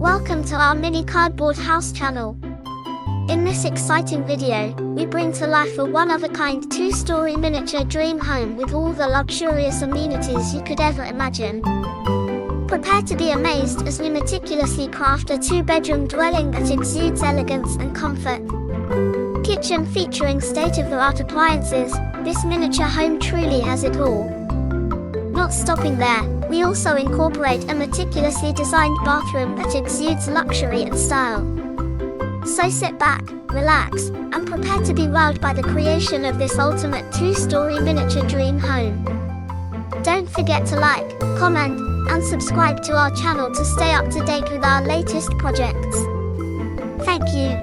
Welcome to our mini cardboard house channel. In this exciting video, we bring to life a one-of-a-kind 2-story miniature dream home with all the luxurious amenities you could ever imagine. Prepare to be amazed as we meticulously craft a 2-bedroom dwelling that exudes elegance and comfort. Kitchen featuring state-of-the-art appliances, this miniature home truly has it all. Not stopping there, we also incorporate a meticulously designed bathroom that exudes luxury and style. So sit back, relax, and prepare to be wowed by the creation of this ultimate 2-story miniature dream home. Don't forget to like, comment, and subscribe to our channel to stay up to date with our latest projects. Thank you.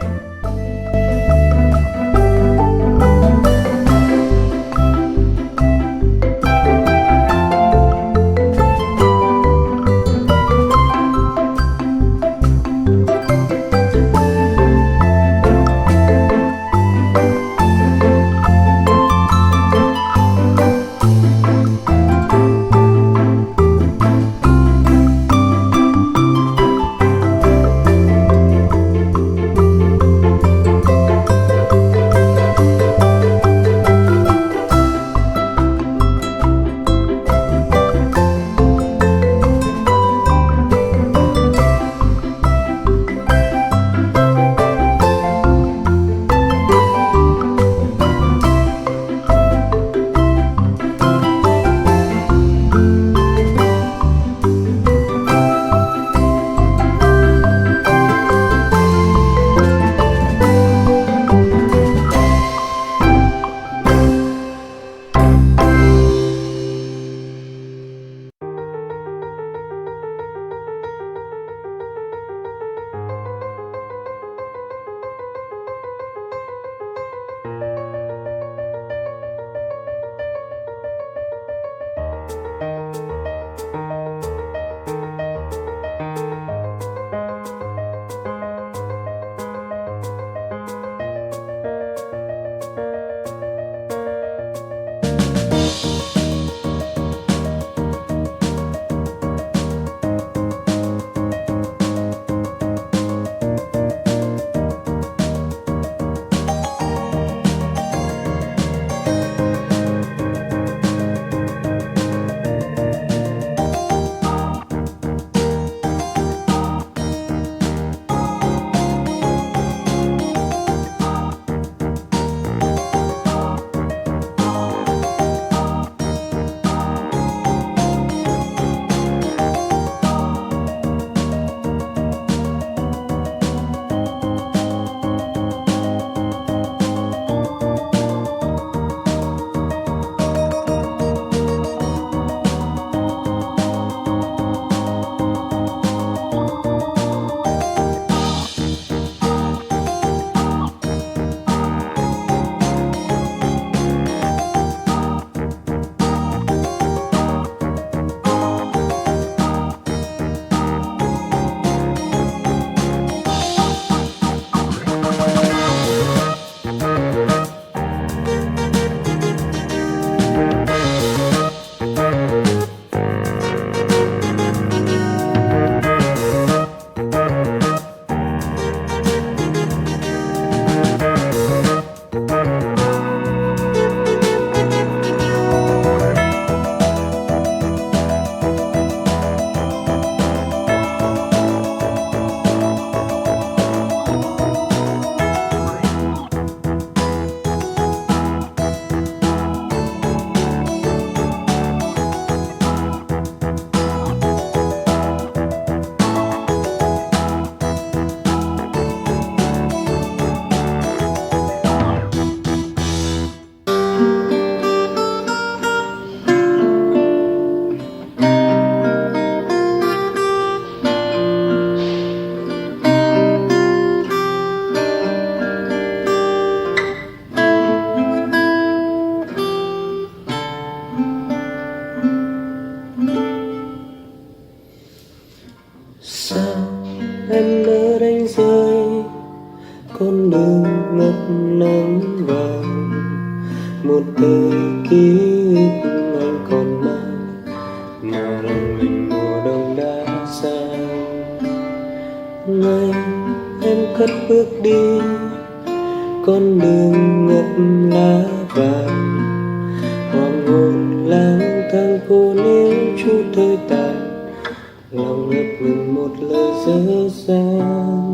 Em lỡ đánh rơi con đường ngập nắng vàng, một tờ ký ức anh còn mang mà lòng mình mùa đông đã sang. ngày em cất bước đi con đường ngập lá vàng, hoàng hôn lang thang cô níu chút hơi tàn, lòng ngập ngừng một lời dở dang.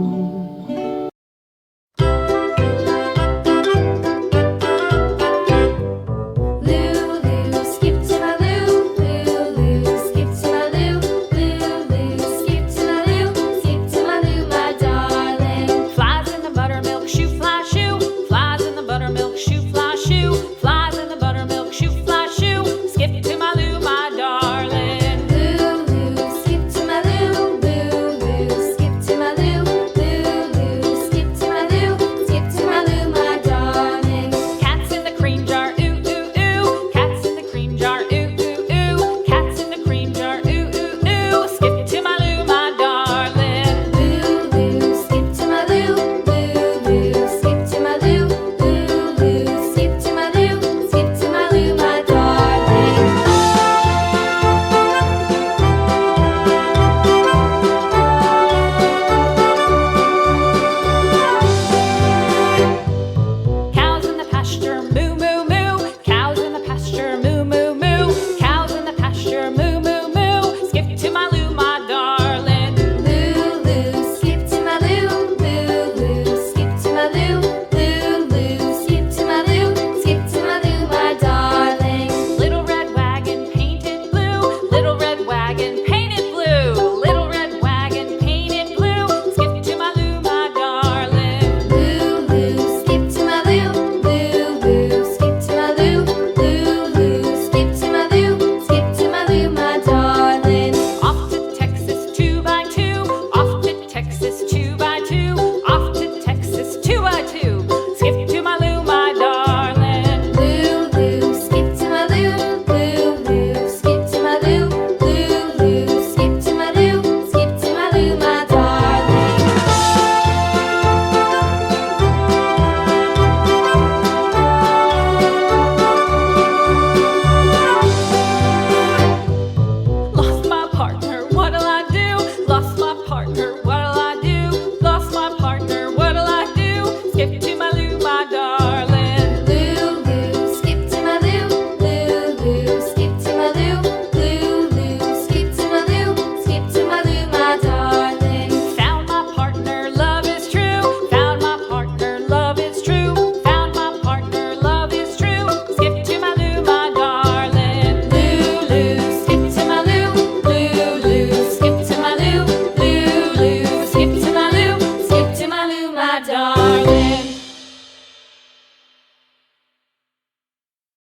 Darling.